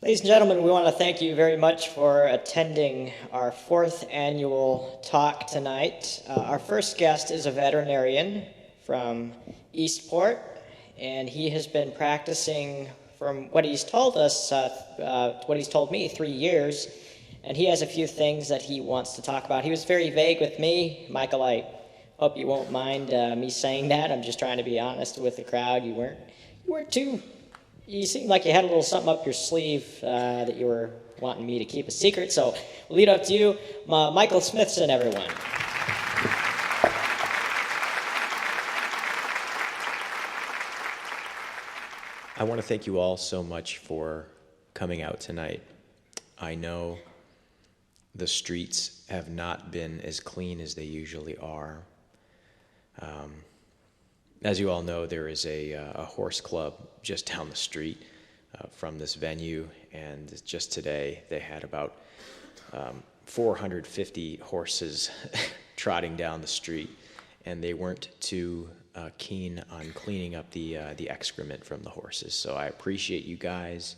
Ladies and gentlemen, we want to thank you very much for attending our fourth annual talk tonight. Our first guest is a veterinarian from Eastport, and he has been practicing, from what he's told us, what he's told me, 3 years, and he has a few things that he wants to talk about. He was very vague with me. Michael, I hope you won't mind me saying that. I'm just trying to be honest with the crowd. You weren't too. You seemed like you had a little something up your sleeve that you were wanting me to keep a secret, so we'll lead up to you. Michael Smithson, everyone. I want to thank you all so much for coming out tonight. I know the streets have not been as clean as they usually are. As you all know, there is a horse club just down the street from this venue, and just today they had about 450 horses trotting down the street, and they weren't too keen on cleaning up the excrement from the horses. So I appreciate you guys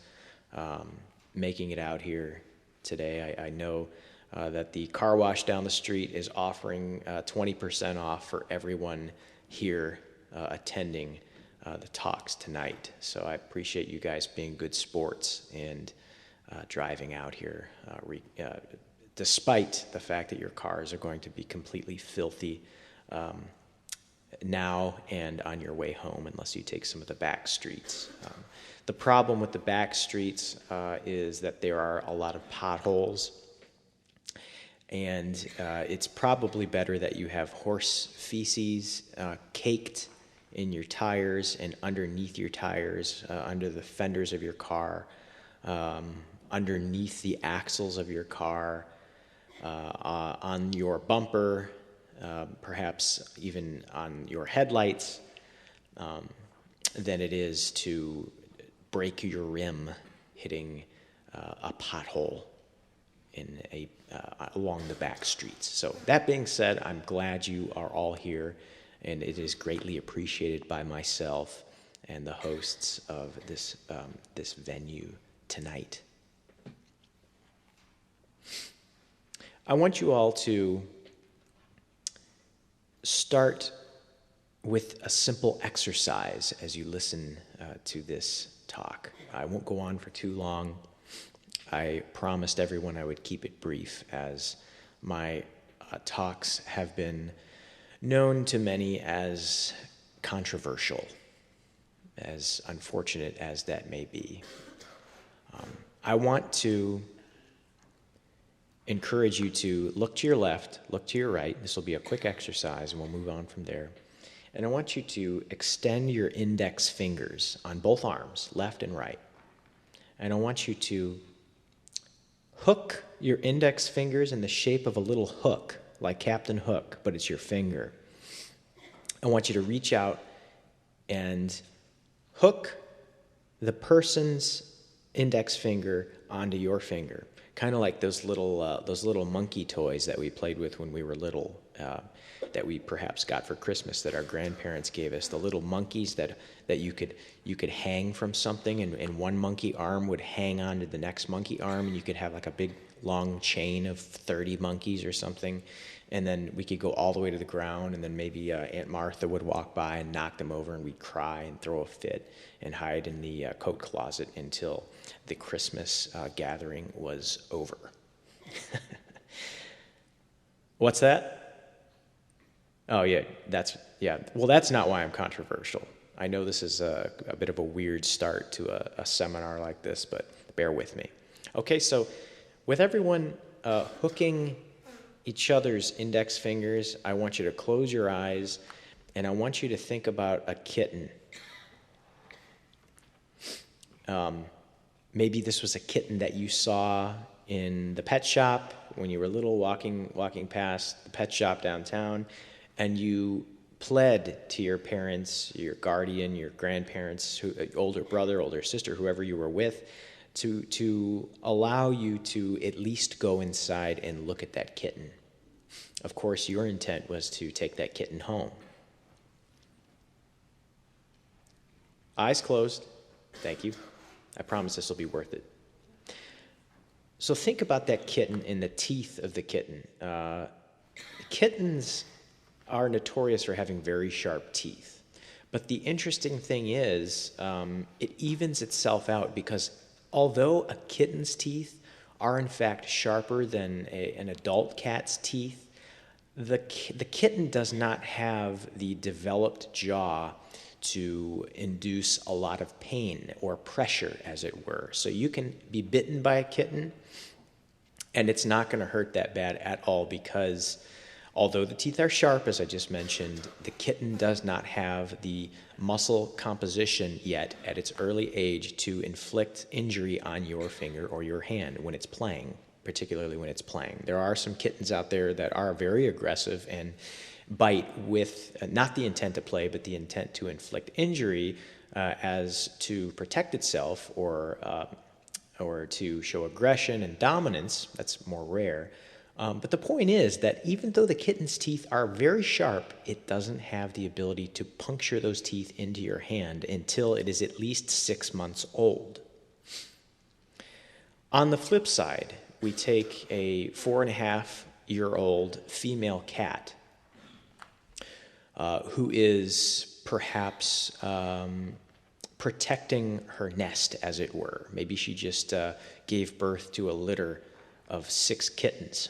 making it out here today. I know that the car wash down the street is offering 20% off for everyone here attending the talks tonight. So I appreciate you guys being good sports and driving out here, despite the fact that your cars are going to be completely filthy now and on your way home, unless you take some of the back streets. The problem with the back streets is that there are a lot of potholes, and it's probably better that you have horse feces caked in your tires and underneath your tires, under the fenders of your car, underneath the axles of your car, on your bumper, perhaps even on your headlights, than it is to break your rim hitting a pothole in along the back streets. So that being said, I'm glad you are all here, and it is greatly appreciated by myself and the hosts of this venue tonight. I want you all to start with a simple exercise as you listen to this talk. I won't go on for too long. I promised everyone I would keep it brief, as my talks have been known to many as controversial, as unfortunate as that may be. I want to encourage you to look to your left, look to your right. This will be a quick exercise, and we'll move on from there. And I want you to extend your index fingers on both arms, left and right. And I want you to hook your index fingers in the shape of a little hook, like Captain Hook, but it's your finger. I want you to reach out and hook the person's index finger onto your finger, kind of like those little monkey toys that we played with when we were little, that we perhaps got for Christmas, that our grandparents gave us. The little monkeys that you could hang from something, and one monkey arm would hang onto the next monkey arm, and you could have like a big long chain of 30 monkeys or something. And then we could go all the way to the ground, and then maybe Aunt Martha would walk by and knock them over, and we'd cry and throw a fit and hide in the coat closet until the Christmas gathering was over. What's that? Oh, yeah, well, that's not why I'm controversial. I know this is a bit of a weird start to a seminar like this, but bear with me. Okay, so with everyone hooking each other's index fingers, I want you to close your eyes, and I want you to think about a kitten. Maybe this was a kitten that you saw in the pet shop when you were little, walking past the pet shop downtown, and you pled to your parents, your guardian, your grandparents, older brother, older sister, whoever you were with, to allow you to at least go inside and look at that kitten. Of course, your intent was to take that kitten home. Eyes closed. Thank you. I promise this will be worth it. So think about that kitten and the teeth of the kitten. Kittens are notorious for having very sharp teeth. But the interesting thing is, it evens itself out because although a kitten's teeth are in fact sharper than an adult cat's teeth, the kitten does not have the developed jaw to induce a lot of pain or pressure, as it were. So you can be bitten by a kitten, and it's not going to hurt that bad at all because although the teeth are sharp, as I just mentioned, the kitten does not have the muscle composition yet at its early age to inflict injury on your finger or your hand when it's playing, particularly when it's playing. There are some kittens out there that are very aggressive and bite with not the intent to play, but the intent to inflict injury as to protect itself or to show aggression and dominance. That's more rare. But the point is that even though the kitten's teeth are very sharp, it doesn't have the ability to puncture those teeth into your hand until it is at least 6 months old. On the flip side, we take a 4.5-year-old female cat who is perhaps protecting her nest, as it were. Maybe she just gave birth to a litter of 6 kittens,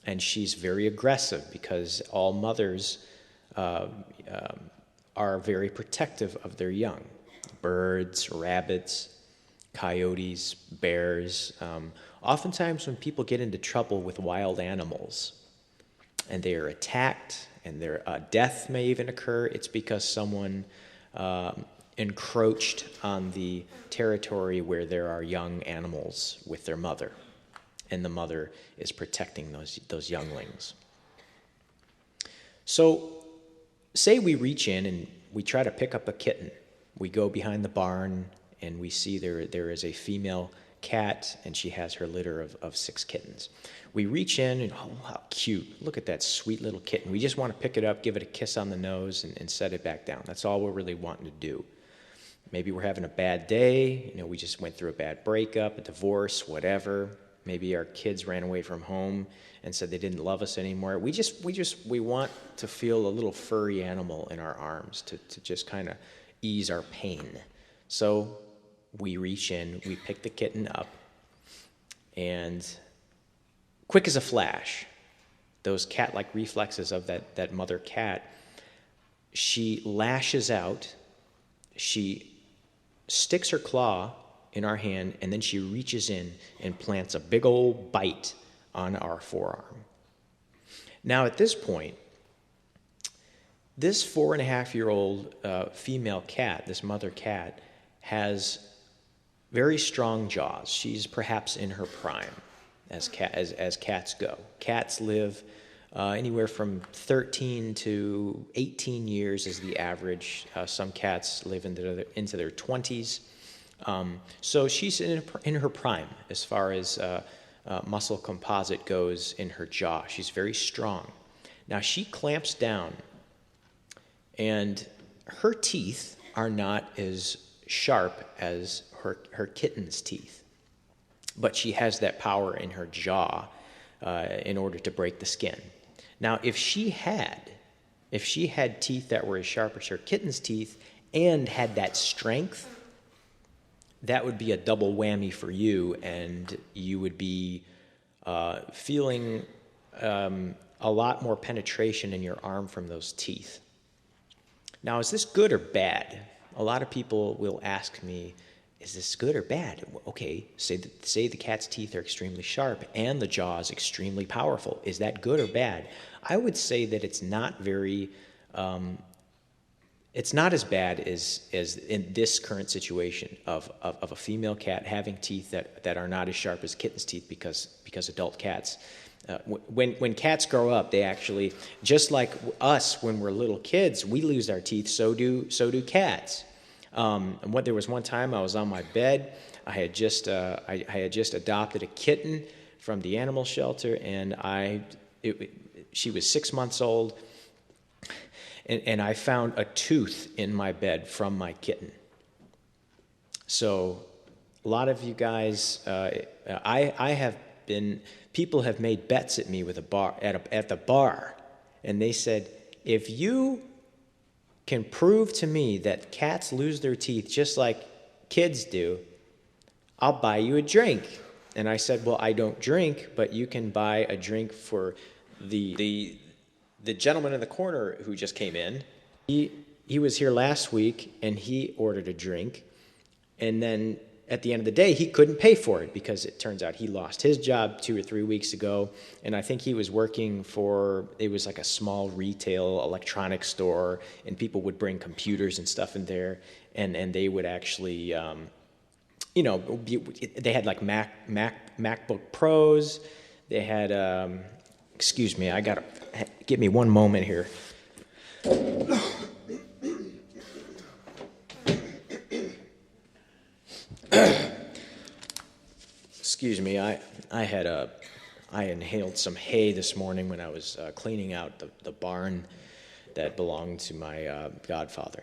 and she's very aggressive because all mothers are very protective of their young. Birds, rabbits, coyotes, bears. Oftentimes when people get into trouble with wild animals and they are attacked and their death may even occur, it's because someone encroached on the territory where there are young animals with their mother, and the mother is protecting those younglings. So say we reach in and we try to pick up a kitten. We go behind the barn and we see there is a female cat and she has her litter of 6 kittens. We reach in and, oh, how cute. Look at that sweet little kitten. We just want to pick it up, give it a kiss on the nose, and set it back down. That's all we're really wanting to do. Maybe we're having a bad day. We just went through a bad breakup, a divorce, whatever. Maybe our kids ran away from home and said they didn't love us anymore. We want to feel a little furry animal in our arms to just kind of ease our pain. So we reach in, we pick the kitten up, and quick as a flash, those cat-like reflexes of that mother cat, she lashes out, she sticks her claw in our hand, and then she reaches in and plants a big old bite on our forearm. Now at this point, this 4.5-year-old female cat, this mother cat, has very strong jaws. She's perhaps in her prime as cats go. Cats live anywhere from 13 to 18 years is the average. Some cats live into their 20s. So she's in her prime as far as muscle composite goes in her jaw. She's very strong. Now she clamps down, and her teeth are not as sharp as her kitten's teeth, but she has that power in her jaw in order to break the skin. Now, if she had teeth that were as sharp as her kitten's teeth and had that strength, that would be a double whammy for you, and you would be feeling a lot more penetration in your arm from those teeth. Now, is this good or bad? A lot of people will ask me, is this good or bad? Okay, say the cat's teeth are extremely sharp and the jaw is extremely powerful. Is that good or bad? I would say that it's not very, it's not as bad as in this current situation of a female cat having teeth that are not as sharp as kitten's teeth because adult cats, when cats grow up, they actually, just like us when we're little kids, we lose our teeth. So do cats. There was one time I was on my bed. I had just adopted a kitten from the animal shelter, and she was 6 months old, and I found a tooth in my bed from my kitten. So a lot of you guys, people have made bets at me with at the bar, and they said, if you can prove to me that cats lose their teeth just like kids do, I'll buy you a drink. And I said, well, I don't drink, but you can buy a drink for the gentleman in the corner who just came in. He was here last week, and he ordered a drink, and then at the end of the day, he couldn't pay for it because it turns out he lost his job 2 or 3 weeks ago, and I think he was working for, it was like a small retail electronics store, and people would bring computers and stuff in there, and they would actually, they had like MacBook Pros, they had, excuse me, give me one moment here. Excuse me, I inhaled some hay this morning when I was cleaning out the barn that belonged to my godfather.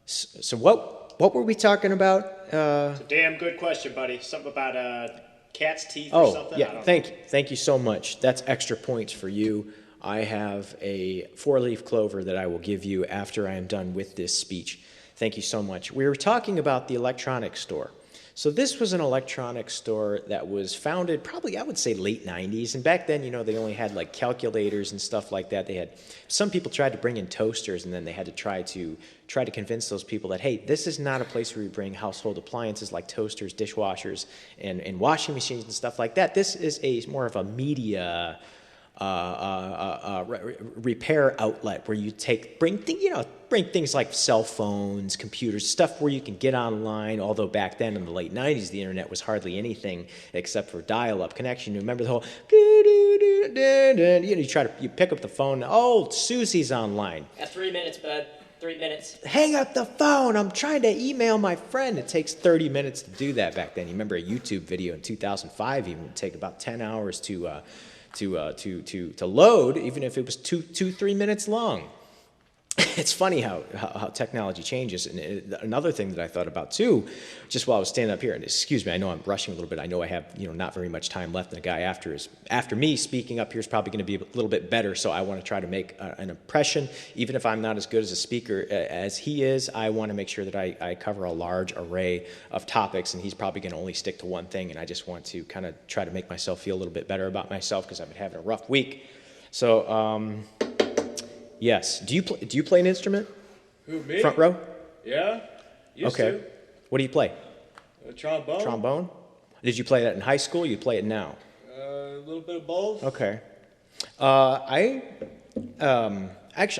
So what were we talking about? It's a damn good question, buddy. Something about cat's teeth or something? Yeah, thank you so much. That's extra points for you. I have a 4-leaf clover that I will give you after I am done with this speech. Thank you so much. We were talking about the electronics store. So this was an electronics store that was founded probably, I would say, late 90s. And back then, they only had like calculators and stuff like that. Some people tried to bring in toasters, and then they had to try to convince those people that, hey, this is not a place where we bring household appliances like toasters, dishwashers, and washing machines and stuff like that. This is more of a media repair outlet where you bring things like cell phones, computers, stuff where you can get online. Although back then in the late 90s, the internet was hardly anything except for dial-up connection. You remember the whole you pick up the phone. Oh, Susie's online. 3 minutes, bud. 3 minutes. Hang up the phone. I'm trying to email my friend. It takes 30 minutes to do that back then. You remember a YouTube video in 2005 even would take about 10 hours to load, even if it was 3 minutes long. It's funny how technology changes. And another thing that I thought about too, just while I was standing up here, and excuse me, I know I'm rushing a little bit. I know I have not very much time left, and the guy after me speaking up here is probably going to be a little bit better. So I want to try to make an impression, even if I'm not as good as a speaker as he is. I want to make sure that I cover a large array of topics, and he's probably going to only stick to one thing. And I just want to kind of try to make myself feel a little bit better about myself because I've been having a rough week. So. Yes. Do you play an instrument? Who, me? Front row? Yeah. Used to. What do you play? Trombone. Trombone? Did you play that in high school? You play it now? A little bit of both. Okay. Actually,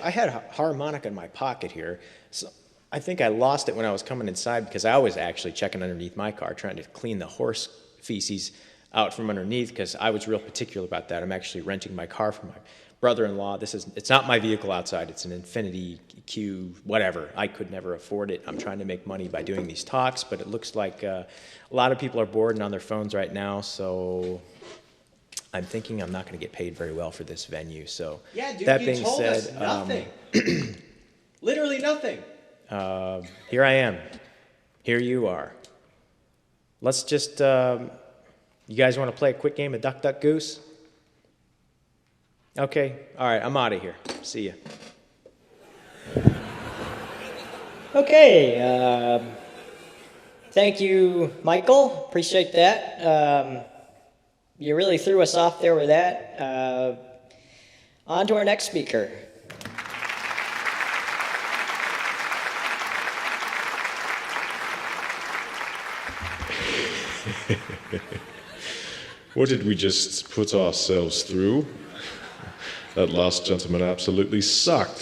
I had a harmonica in my pocket here. So I think I lost it when I was coming inside because I was actually checking underneath my car, trying to clean the horse feces out from underneath because I was real particular about that. I'm actually renting my car from my brother-in-law. It's not my vehicle outside. It's an Infiniti Q, whatever. I could never afford it. I'm trying to make money by doing these talks, but it looks like a lot of people are bored and on their phones right now, so I'm thinking I'm not going to get paid very well for this venue. So yeah, dude, that you being told said, us nothing. Literally nothing. Here I am. Here you are. Let's just, you guys want to play a quick game of Duck, Duck, Goose? Okay, all right, I'm out of here. See ya. Okay, thank you, Michael. Appreciate that. You really threw us off there with that. On to our next speaker. What did we just put ourselves through? That last gentleman absolutely sucked.